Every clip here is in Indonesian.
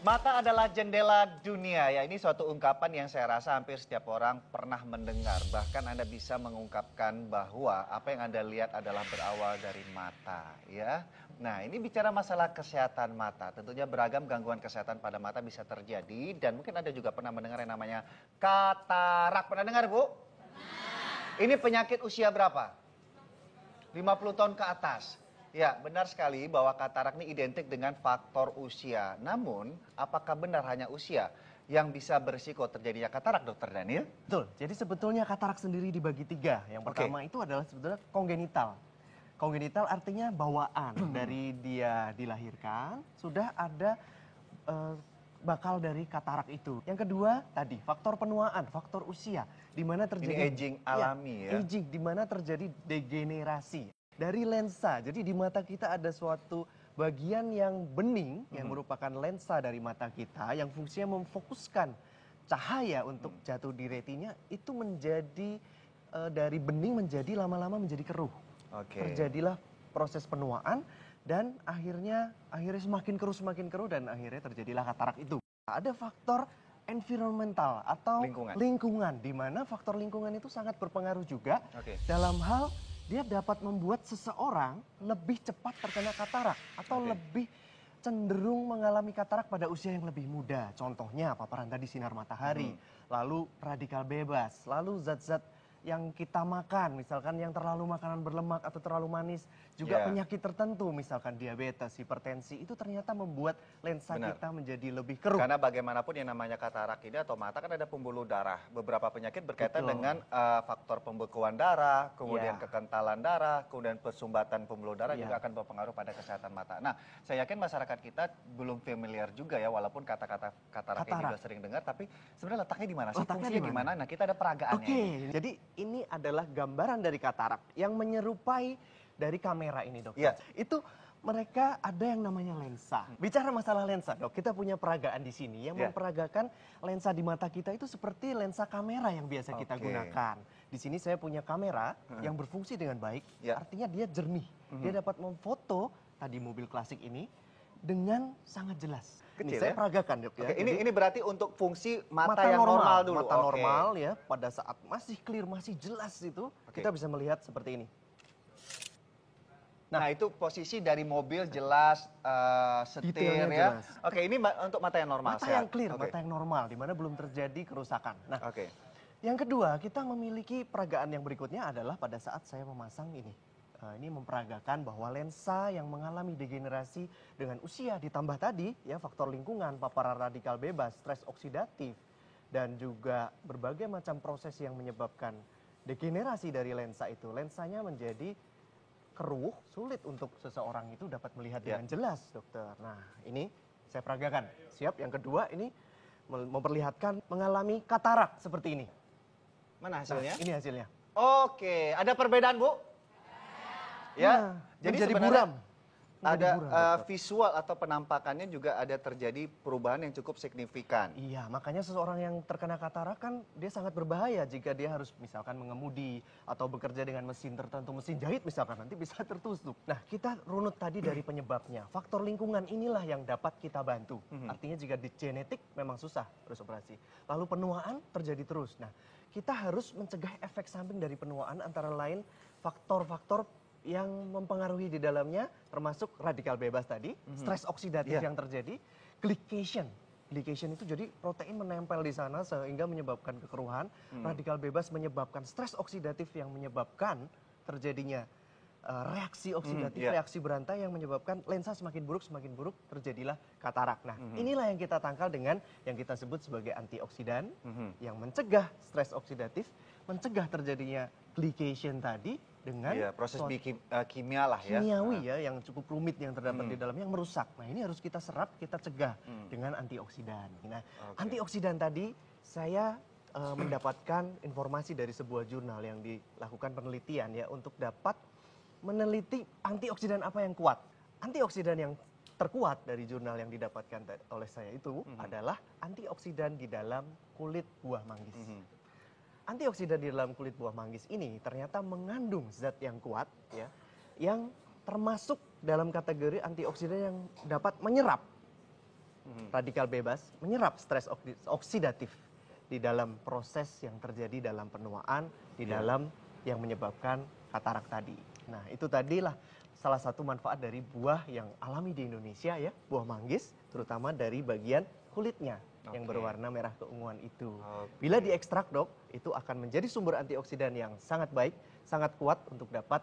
Mata adalah jendela dunia. Ya, ini suatu ungkapan yang saya rasa hampir setiap orang pernah mendengar. Bahkan Anda bisa mengungkapkan bahwa apa yang Anda lihat adalah berawal dari mata, ya. Nah, ini bicara masalah kesehatan mata. Tentunya beragam gangguan kesehatan pada mata bisa terjadi dan mungkin Anda juga pernah mendengar yang namanya katarak. Pernah dengar, Bu? Ini penyakit usia berapa? 50 tahun ke atas. Ya, benar sekali bahwa katarak ini identik dengan faktor usia. Namun, apakah benar hanya usia yang bisa berisiko terjadinya katarak, Dokter Daniel? Betul, jadi sebetulnya katarak sendiri dibagi tiga. Yang pertama itu adalah sebetulnya kongenital. Kongenital artinya bawaan dari dia dilahirkan, sudah ada bakal dari katarak itu. Yang kedua tadi, faktor penuaan, faktor usia. Di mana terjadi Ini aging alami ya? Aging, di mana terjadi degenerasi dari lensa. Jadi di mata kita ada suatu bagian yang bening, yang merupakan lensa dari mata kita, yang fungsinya memfokuskan cahaya untuk jatuh di retina, itu menjadi dari bening menjadi lama-lama menjadi keruh. Terjadilah proses penuaan dan akhirnya semakin keruh dan akhirnya terjadilah katarak itu. Ada faktor environmental atau lingkungan, di mana faktor lingkungan itu sangat berpengaruh juga dalam hal dia dapat membuat seseorang lebih cepat terkena katarak atau lebih cenderung mengalami katarak pada usia yang lebih muda. Contohnya paparan tadi sinar matahari, lalu radikal bebas, lalu zat-zat yang kita makan, misalkan yang terlalu makanan berlemak atau terlalu manis, juga penyakit tertentu, misalkan diabetes, hipertensi, itu ternyata membuat lensa kita menjadi lebih keruh. Karena bagaimanapun yang namanya katarak ini atau mata kan ada pembuluh darah. Beberapa penyakit berkaitan dengan faktor pembekuan darah, kemudian kekentalan darah, kemudian persumbatan pembuluh darah juga akan berpengaruh pada kesehatan mata. Nah, saya yakin masyarakat kita belum familiar juga ya, walaupun kata-kata katarak ini sudah sering dengar, tapi sebenarnya letaknya di mana sih? Fungsinya di mana? Nah, kita ada peragaannya. Jadi ini adalah gambaran dari katarak yang menyerupai dari kamera ini, Dokter. Itu mereka ada yang namanya lensa. Bicara masalah lensa, Dok, kita punya peragaan di sini yang memperagakan lensa di mata kita itu seperti lensa kamera yang biasa kita gunakan. Di sini saya punya kamera yang berfungsi dengan baik, artinya dia jernih. Dia dapat memfoto tadi mobil klasik ini dengan sangat jelas. Ini saya peragakan, Dok, ya. Ini berarti untuk fungsi mata yang normal dulu. Mata normal ya, pada saat masih clear, masih jelas itu, kita bisa melihat seperti ini. Nah, itu posisi dari mobil jelas, setir ya. Jelas. Ini untuk mata yang normal. Mata yang clear, mata yang normal, di mana belum terjadi kerusakan. Nah, yang kedua, kita memiliki peragaan yang berikutnya adalah pada saat saya memasang ini. Ini memperagakan bahwa lensa yang mengalami degenerasi dengan usia ditambah tadi ya faktor lingkungan, paparan radikal bebas, stres oksidatif dan juga berbagai macam proses yang menyebabkan degenerasi dari lensa itu. Lensanya menjadi keruh, sulit untuk seseorang itu dapat melihat dengan jelas, Dokter. Nah, ini saya peragakan. Siap, yang kedua ini memperlihatkan mengalami katarak seperti ini. Mana hasilnya? Nah, ini hasilnya. Oke, ada perbedaan, Bu? Ya, jadi sebenarnya ada visual atau penampakannya juga ada terjadi perubahan yang cukup signifikan. Iya, makanya seseorang yang terkena katarak kan dia sangat berbahaya jika dia harus misalkan mengemudi atau bekerja dengan mesin tertentu, mesin jahit misalkan, nanti bisa tertusuk. Nah, kita runut tadi dari penyebabnya. Faktor lingkungan inilah yang dapat kita bantu. Artinya jika di genetik memang susah harus operasi. Lalu penuaan terjadi terus. Nah, kita harus mencegah efek samping dari penuaan antara lain faktor-faktor yang mempengaruhi di dalamnya termasuk radikal bebas tadi, stres oksidatif yang terjadi, glycation. Glycation itu jadi protein menempel di sana sehingga menyebabkan kekeruhan, radikal bebas menyebabkan stres oksidatif yang menyebabkan terjadinya reaksi oksidatif, reaksi berantai yang menyebabkan lensa semakin buruk, terjadilah katarak. Nah, inilah yang kita tangkal dengan yang kita sebut sebagai antioksidan yang mencegah stres oksidatif, mencegah terjadinya glycation tadi dengan proses kimia lah ya. Kimiawi ya yang cukup rumit yang terdapat di dalam yang merusak. Nah, ini harus kita serap, kita cegah dengan antioksidan. Nah, antioksidan tadi saya mendapatkan informasi dari sebuah jurnal yang dilakukan penelitian ya untuk dapat meneliti antioksidan apa yang kuat. Antioksidan yang terkuat dari jurnal yang didapatkan oleh saya itu adalah antioksidan di dalam kulit buah manggis. Antioksidan di dalam kulit buah manggis ini ternyata mengandung zat yang kuat ya, yang termasuk dalam kategori antioksidan yang dapat menyerap radikal bebas, menyerap stres oksidatif di dalam proses yang terjadi dalam penuaan, di dalam yang menyebabkan katarak tadi. Nah, itu tadilah salah satu manfaat dari buah yang alami di Indonesia ya, buah manggis, terutama dari bagian kulitnya yang berwarna merah keunguan itu. Bila diekstrak, Dok, itu akan menjadi sumber antioksidan yang sangat baik, sangat kuat untuk dapat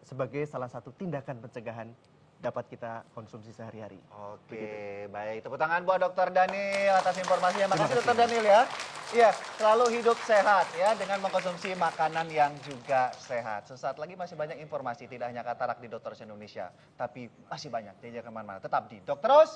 sebagai salah satu tindakan pencegahan dapat kita konsumsi sehari-hari. Oke, baik. Tepuk tangan buat Dokter Daniel atas informasinya. Makasih Dokter Daniel ya. Iya, selalu hidup sehat ya dengan mengkonsumsi makanan yang juga sehat. Sesaat lagi masih banyak informasi, tidak hanya katarak di Dokter Indonesia, tapi masih banyak. Jangan kemana-mana. Tetap di Dokter Terus.